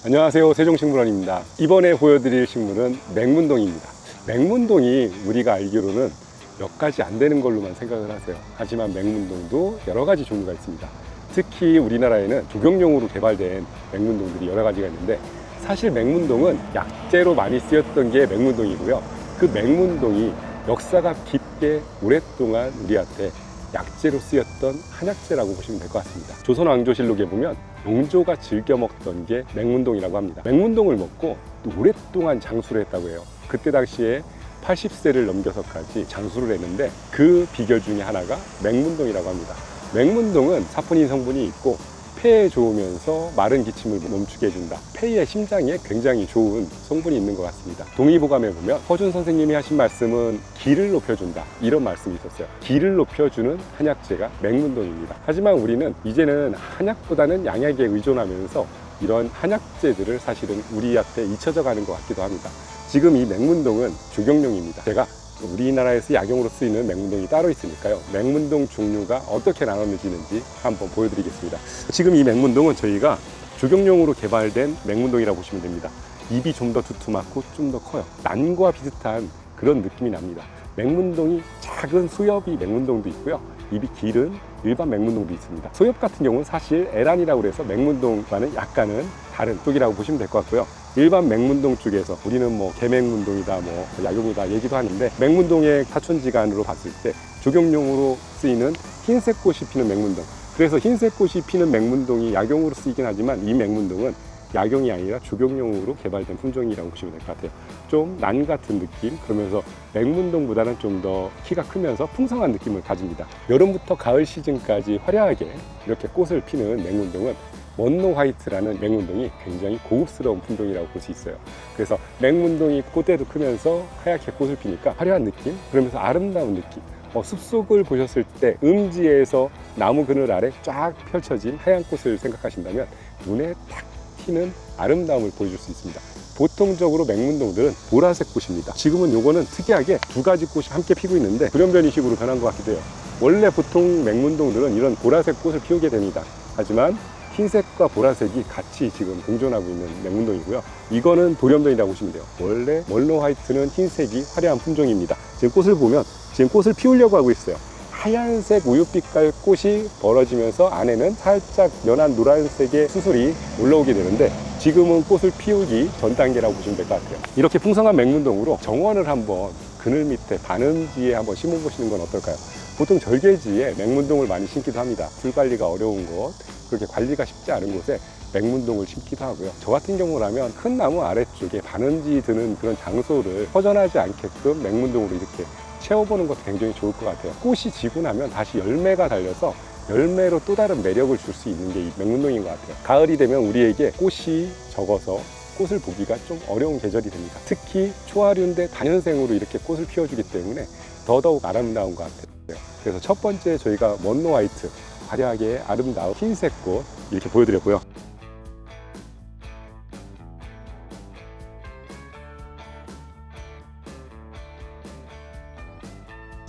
안녕하세요, 세종식물원입니다. 이번에 보여드릴 식물은 맹문동입니다. 맹문동이 우리가 알기로는 몇 가지 안 되는 걸로만 생각을 하세요. 하지만 맹문동도 여러 가지 종류가 있습니다. 특히 우리나라에는 조경용으로 개발된 맹문동들이 여러 가지가 있는데, 사실 맹문동은 약재로 많이 쓰였던 게 맹문동이고요. 그 맹문동이 역사가 깊게 오랫동안 우리한테 약재로 쓰였던 한약재라고 보시면 될 것 같습니다. 조선왕조실록에 보면 용조가 즐겨 먹던 게 맹문동이라고 합니다. 맹문동을 먹고 또 오랫동안 장수를 했다고 해요. 그때 당시에 80세를 넘겨서까지 장수를 했는데 그 비결 중에 하나가 맹문동이라고 합니다. 맹문동은 사포닌 성분이 있고 폐에 좋으면서 마른 기침을 멈추게 해준다. 폐의 심장에 굉장히 좋은 성분이 있는 것 같습니다. 동의보감에 보면 허준 선생님이 하신 말씀은 기를 높여준다, 이런 말씀이 있었어요. 기를 높여주는 한약재가 맹문동입니다. 하지만 우리는 이제는 한약보다는 양약에 의존하면서 이런 한약재들을 사실은 우리한테 잊혀져 가는 것 같기도 합니다. 지금 이 맹문동은 조경용입니다. 제가 우리나라에서 약용으로 쓰이는 맹문동이 따로 있으니까요, 맹문동 종류가 어떻게 나눠지는지 한번 보여드리겠습니다. 지금 이 맹문동은 저희가 조경용으로 개발된 맹문동이라고 보시면 됩니다. 잎이 좀 더 두툼하고 좀 더 커요. 난과 비슷한 그런 느낌이 납니다. 맹문동이 작은 소엽이 맹문동도 있고요, 잎이 길은 일반 맹문동도 있습니다. 소엽 같은 경우는 사실 에란이라고 해서 맹문동과는 약간은 다른 쪽이라고 보시면 될 것 같고요. 일반 맹문동 쪽에서 우리는 뭐 개맹문동이다, 뭐 약용이다 얘기도 하는데, 맹문동의 사촌지간으로 봤을 때 조경용으로 쓰이는 흰색 꽃이 피는 맹문동, 그래서 흰색 꽃이 피는 맹문동이 약용으로 쓰이긴 하지만 이 맹문동은 약용이 아니라 조경용으로 개발된 품종이라고 보시면 될 것 같아요. 좀 난 같은 느낌, 그러면서 맹문동보다는 좀 더 키가 크면서 풍성한 느낌을 가집니다. 여름부터 가을 시즌까지 화려하게 이렇게 꽃을 피는 맹문동은 먼로 화이트라는 맹문동이 굉장히 고급스러운 품종이라고 볼 수 있어요. 그래서 맹문동이 꽃대도 크면서 하얗게 꽃을 피니까 화려한 느낌, 그러면서 아름다운 느낌, 숲속을 보셨을 때 음지에서 나무 그늘 아래 쫙 펼쳐진 하얀 꽃을 생각하신다면 눈에 탁 튀는 아름다움을 보여줄 수 있습니다. 보통적으로 맹문동들은 보라색 꽃입니다. 지금은 요거는 특이하게 두 가지 꽃이 함께 피고 있는데 돌연변이식으로 변한 것 같기도 해요. 원래 보통 맹문동들은 이런 보라색 꽃을 피우게 됩니다. 하지만 흰색과 보라색이 같이 지금 공존하고 있는 맹문동이고요. 이거는 돌연변이라고 보시면 돼요. 원래 먼로 화이트는 흰색이 화려한 품종입니다. 지금 꽃을 보면 지금 꽃을 피우려고 하고 있어요. 하얀색 우유빛깔 꽃이 벌어지면서 안에는 살짝 연한 노란색의 수술이 올라오게 되는데, 지금은 꽃을 피우기 전 단계라고 보시면 될 것 같아요. 이렇게 풍성한 맹문동으로 정원을 한번 그늘 밑에 반음지에 한번 심어보시는 건 어떨까요? 보통 절개지에 맹문동을 많이 심기도 합니다. 풀 관리가 어려운 곳, 그렇게 관리가 쉽지 않은 곳에 맹문동을 심기도 하고요. 저 같은 경우라면 큰 나무 아래쪽에 반음지 드는 그런 장소를 허전하지 않게끔 맹문동으로 이렇게 채워보는 것도 굉장히 좋을 것 같아요. 꽃이 지고 나면 다시 열매가 달려서 열매로 또 다른 매력을 줄 수 있는 게 이 맹문동인 것 같아요. 가을이 되면 우리에게 꽃이 적어서 꽃을 보기가 좀 어려운 계절이 됩니다. 특히 초하류인데 단연생으로 이렇게 꽃을 피워주기 때문에 더더욱 아름다운 것 같아요. 그래서 첫 번째 저희가 먼로 화이트, 화려하게 아름다운 흰색 꽃 이렇게 보여드렸고요.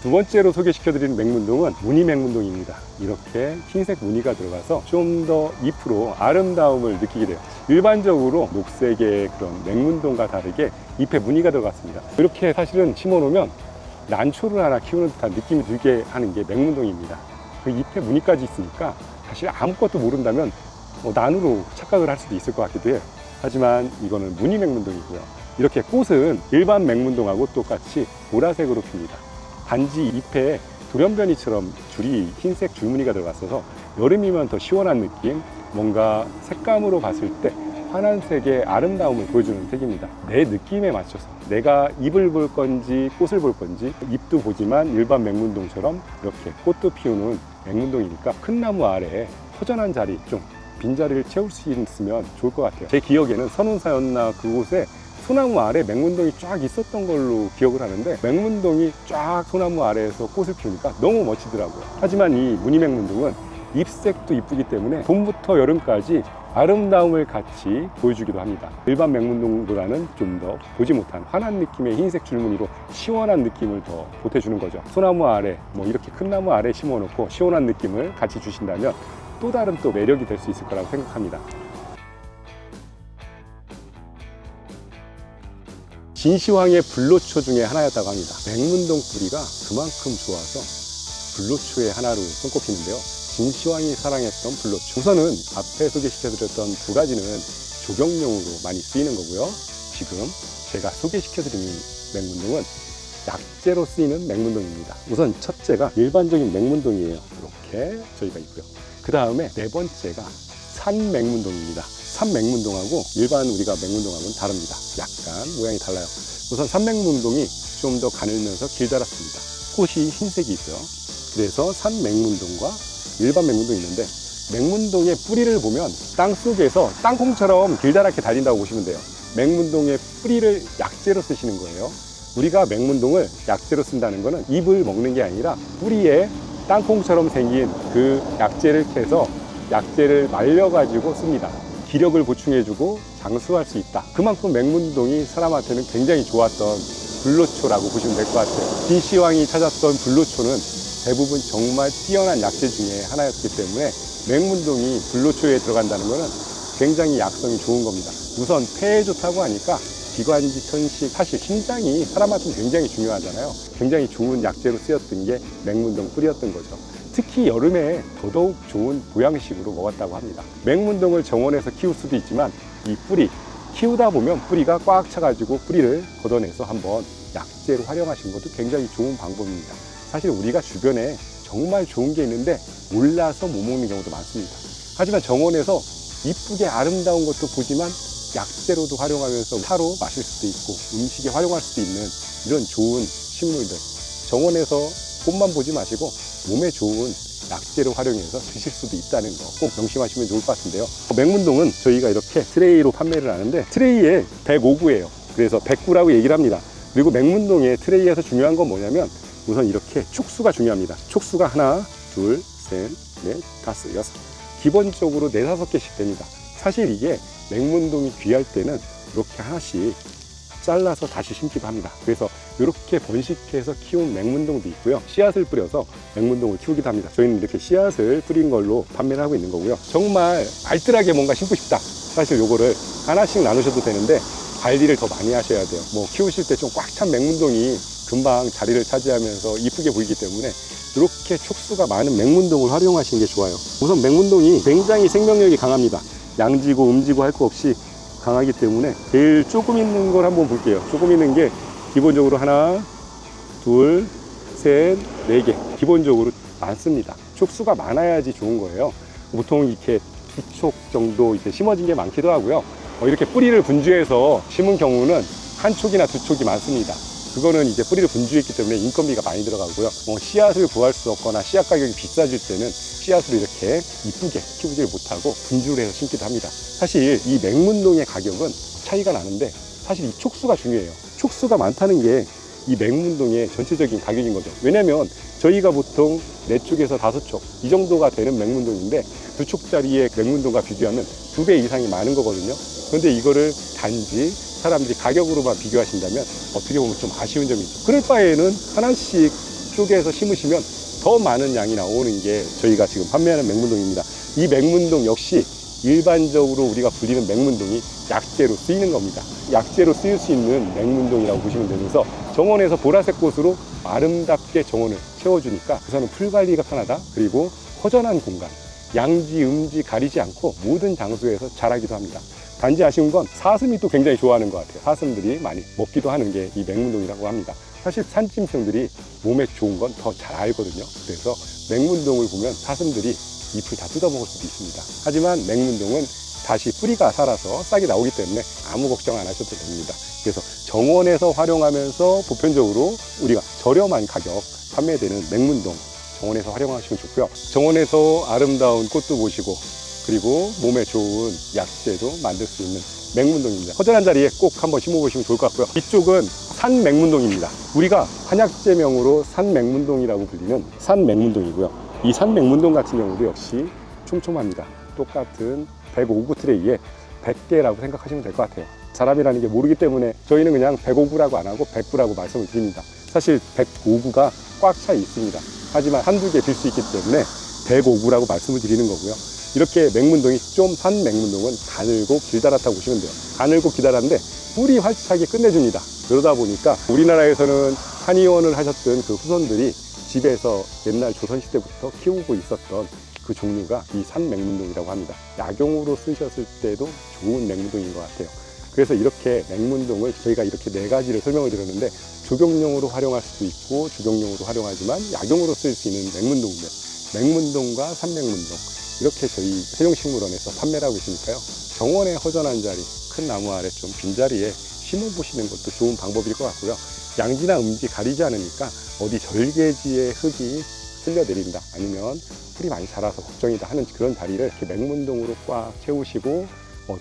두 번째로 소개시켜드리는 맹문동은 무늬 맹문동입니다. 이렇게 흰색 무늬가 들어가서 좀 더 잎으로 아름다움을 느끼게 돼요. 일반적으로 녹색의 그런 맹문동과 다르게 잎에 무늬가 들어갔습니다. 이렇게 사실은 심어놓으면 난초를 하나 키우는 듯한 느낌이 들게 하는 게 맹문동입니다. 그 잎에 무늬까지 있으니까 사실 아무것도 모른다면 난으로 착각을 할 수도 있을 것 같기도 해요. 하지만 이거는 무늬 맹문동이고요. 이렇게 꽃은 일반 맹문동하고 똑같이 보라색으로 핍니다. 단지 잎에 돌연변이처럼 줄이 흰색 줄무늬가 들어갔어서 여름이면 더 시원한 느낌, 뭔가 색감으로 봤을 때 환한 색의 아름다움을 보여주는 색입니다. 내 느낌에 맞춰서 내가 잎을 볼 건지 꽃을 볼 건지, 잎도 보지만 일반 맹문동처럼 이렇게 꽃도 피우는 맹문동이니까 큰 나무 아래에 허전한 자리, 좀 빈자리를 채울 수 있으면 좋을 것 같아요. 제 기억에는 선운사였나 그곳에 소나무 아래 맹문동이 쫙 있었던 걸로 기억을 하는데, 맹문동이 쫙 소나무 아래에서 꽃을 피우니까 너무 멋지더라고요. 하지만 이 무늬 맹문동은 잎색도 이쁘기 때문에 봄부터 여름까지 아름다움을 같이 보여주기도 합니다. 일반 맹문동보다는 좀 더 보지 못한 환한 느낌의 흰색 줄무늬로 시원한 느낌을 더 보태주는 거죠. 소나무 아래, 이렇게 큰 나무 아래 심어놓고 시원한 느낌을 같이 주신다면 또 다른 또 매력이 될 수 있을 거라고 생각합니다. 진시황의 불로초 중에 하나였다고 합니다. 맹문동 뿌리가 그만큼 좋아서 불로초의 하나로 손꼽히는데요. 진시황이 사랑했던 불로초. 우선은 앞에 소개시켜드렸던 두 가지는 조경용으로 많이 쓰이는 거고요. 지금 제가 소개시켜드리는 맹문동은 약재로 쓰이는 맹문동입니다. 우선 첫째가 일반적인 맹문동이에요. 이렇게 저희가 있고요. 그 다음에 네 번째가 산맹문동입니다. 산맹문동하고 일반 우리가 맹문동하고는 다릅니다. 약간 모양이 달라요. 우선 산맹문동이 좀 더 가늘면서 길다랗습니다. 꽃이 흰색이 있어요. 그래서 산맹문동과 일반 맹문동이 있는데, 맹문동의 뿌리를 보면 땅속에서 땅콩처럼 길다랗게 달린다고 보시면 돼요. 맹문동의 뿌리를 약재로 쓰시는 거예요. 우리가 맹문동을 약재로 쓴다는 거는 잎을 먹는 게 아니라 뿌리에 땅콩처럼 생긴 그 약재를 캐서 약재를 말려가지고 씁니다. 기력을 보충해주고 장수할 수 있다. 그만큼 맹문동이 사람한테는 굉장히 좋았던 불로초라고 보시면 될 것 같아요. 진시황이 찾았던 불로초는 대부분 정말 뛰어난 약재 중에 하나였기 때문에 맹문동이 불로초에 들어간다는 것은 굉장히 약성이 좋은 겁니다. 우선 폐에 좋다고 하니까 기관지, 천식, 사실 신장이 사람한테는 굉장히 중요하잖아요. 굉장히 좋은 약재로 쓰였던 게 맹문동 뿌리였던 거죠. 특히 여름에 더더욱 좋은 보양식으로 먹었다고 합니다. 맹문동을 정원에서 키울 수도 있지만 이 뿌리 키우다 보면 뿌리가 꽉 차가지고 뿌리를 걷어내서 한번 약재로 활용하시는 것도 굉장히 좋은 방법입니다. 사실 우리가 주변에 정말 좋은 게 있는데 몰라서 못 먹는 경우도 많습니다. 하지만 정원에서 이쁘게 아름다운 것도 보지만 약재로도 활용하면서 차로 마실 수도 있고 음식에 활용할 수도 있는 이런 좋은 식물들, 정원에서 꽃만 보지 마시고 몸에 좋은 약재로 활용해서 드실 수도 있다는 거 꼭 명심하시면 좋을 것 같은데요. 맹문동은 저희가 이렇게 트레이로 판매를 하는데 트레이에 105구예요. 그래서 100구라고 얘기를 합니다. 그리고 맹문동의 트레이에서 중요한 건 뭐냐면 우선 이렇게 촉수가 중요합니다. 촉수가 하나, 둘, 셋, 넷, 다섯, 여섯. 기본적으로 4, 5개씩 됩니다. 사실 이게 맹문동이 귀할 때는 이렇게 하나씩 잘라서 다시 심기도 합니다. 그래서 이렇게 번식해서 키운 맹문동도 있고요. 씨앗을 뿌려서 맹문동을 키우기도 합니다. 저희는 이렇게 씨앗을 뿌린 걸로 판매를 하고 있는 거고요. 정말 알뜰하게 뭔가 심고 싶다. 사실 요거를 하나씩 나누셔도 되는데 관리를 더 많이 하셔야 돼요. 뭐 키우실 때 좀 꽉 찬 맹문동이 금방 자리를 차지하면서 이쁘게 보이기 때문에 이렇게 촉수가 많은 맹문동을 활용하시는 게 좋아요. 우선 맹문동이 굉장히 생명력이 강합니다. 양지고 음지고 할 거 없이 강하기 때문에 제일 조금 있는 걸 한번 볼게요. 조금 있는 게 기본적으로 하나, 둘, 셋, 4개 기본적으로 많습니다. 촉수가 많아야지 좋은 거예요. 보통 이렇게 2촉 정도 이렇게 심어진 게 많기도 하고요. 이렇게 뿌리를 분주해서 심은 경우는 1촉이나 2촉이 많습니다. 그거는 이제 뿌리를 분주했기 때문에 인건비가 많이 들어가고요. 씨앗을 구할 수 없거나 씨앗 가격이 비싸질 때는 씨앗으로 이렇게 이쁘게 키우지를 못하고 분주를 해서 심기도 합니다. 사실 이 맹문동의 가격은 차이가 나는데 사실 이 촉수가 중요해요. 촉수가 많다는 게 이 맹문동의 전체적인 가격인 거죠. 왜냐면 저희가 보통 4촉에서 5촉 이 정도가 되는 맹문동인데 2촉짜리의 맹문동과 비교하면 2배 이상이 많은 거거든요. 그런데 이거를 단지 사람들이 가격으로만 비교하신다면 어떻게 보면 좀 아쉬운 점이 있죠. 그럴 바에는 하나씩 쪼개서 심으시면 더 많은 양이 나오는 게 저희가 지금 판매하는 맹문동입니다. 이 맹문동 역시 일반적으로 우리가 불리는 맹문동이 약재로 쓰이는 겁니다. 약재로 쓰일 수 있는 맹문동이라고 보시면 되면서 정원에서 보라색 꽃으로 아름답게 정원을 채워주니까 우선은 풀 관리가 편하다. 그리고 허전한 공간, 양지, 음지 가리지 않고 모든 장소에서 자라기도 합니다. 단지 아쉬운 건 사슴이 또 굉장히 좋아하는 것 같아요. 사슴들이 많이 먹기도 하는 게 이 맹문동이라고 합니다. 사실 산짐승들이 몸에 좋은 건 더 잘 알거든요. 그래서 맹문동을 보면 사슴들이 잎을 다 뜯어먹을 수도 있습니다. 하지만 맹문동은 다시 뿌리가 살아서 싹이 나오기 때문에 아무 걱정 안 하셔도 됩니다. 그래서 정원에서 활용하면서 보편적으로 우리가 저렴한 가격 판매되는 맹문동 정원에서 활용하시면 좋고요. 정원에서 아름다운 꽃도 보시고 그리고 몸에 좋은 약재도 만들 수 있는 맹문동입니다. 허전한 자리에 꼭 한번 심어보시면 좋을 것 같고요. 이쪽은 산맹문동입니다. 우리가 한약재명으로 산맹문동이라고 불리는 산맹문동이고요. 이 산맹문동 같은 경우도 역시 촘촘합니다. 똑같은 105구 트레이에 100개라고 생각하시면 될 것 같아요. 사람이라는 게 모르기 때문에 저희는 그냥 105구라고 안 하고 100구라고 말씀을 드립니다. 사실 105구가 꽉 차 있습니다. 하지만 한두 개 빌 수 있기 때문에 105구라고 말씀을 드리는 거고요. 이렇게 맹문동이 좀 산 맹문동은 가늘고 길다랗다고 보시면 돼요. 가늘고 기다란데 뿌리 활차게 끝내줍니다. 그러다 보니까 우리나라에서는 한의원을 하셨던 그 후손들이 집에서 옛날 조선시대부터 키우고 있었던 그 종류가 이 산맹문동이라고 합니다. 약용으로 쓰셨을 때도 좋은 맹문동인 것 같아요. 그래서 이렇게 맹문동을 저희가 이렇게 4가지를 설명을 드렸는데, 조경용으로 활용할 수도 있고 주경용으로 활용하지만 약용으로 쓸 수 있는 맹문동들, 맹문동과 산맹문동, 이렇게 저희 세종식물원에서 판매를 하고 있으니까요. 정원에 허전한 자리, 큰 나무 아래 좀 빈자리에 심어보시는 것도 좋은 방법일 것 같고요. 양지나 음지 가리지 않으니까 어디 절개지에 흙이 쓸려 내린다, 아니면 풀이 많이 자라서 걱정이다 하는 그런 자리를 이렇게 맹문동으로 꽉 채우시고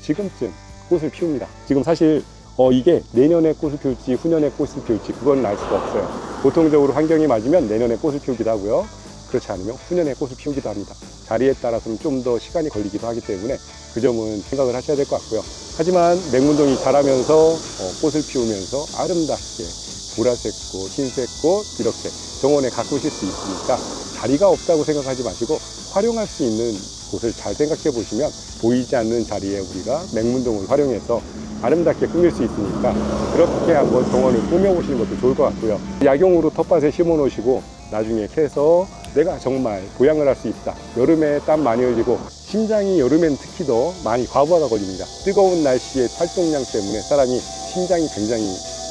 지금쯤 꽃을 피웁니다. 지금 사실 이게 내년에 꽃을 피울지 후년에 꽃을 피울지 그건 알 수가 없어요. 보통적으로 환경이 맞으면 내년에 꽃을 피우기도 하고요. 그렇지 않으면 후년에 꽃을 피우기도 합니다. 자리에 따라서는 좀 더 시간이 걸리기도 하기 때문에 그 점은 생각을 하셔야 될 것 같고요. 하지만 맹문동이 자라면서 꽃을 피우면서 아름답게 보라색 꽃, 흰색 꽃 이렇게 정원에 가꾸실 수 있으니까 자리가 없다고 생각하지 마시고 활용할 수 있는 곳을 잘 생각해 보시면 보이지 않는 자리에 우리가 맹문동을 활용해서 아름답게 꾸밀 수 있으니까 그렇게 한번 정원을 꾸며 보시는 것도 좋을 것 같고요. 약용으로 텃밭에 심어 놓으시고 나중에 캐서 내가 정말 보양을 할 수 있다. 여름에 땀 많이 흘리고 심장이 여름엔 특히 더 많이 과부하가 걸립니다. 뜨거운 날씨의 활동량 때문에 사람이 심장이 굉장히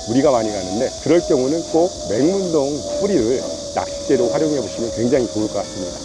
무리가 많이 가는데, 그럴 경우는 꼭 맹문동 뿌리를 약재로 활용해 보시면 굉장히 좋을 것 같습니다.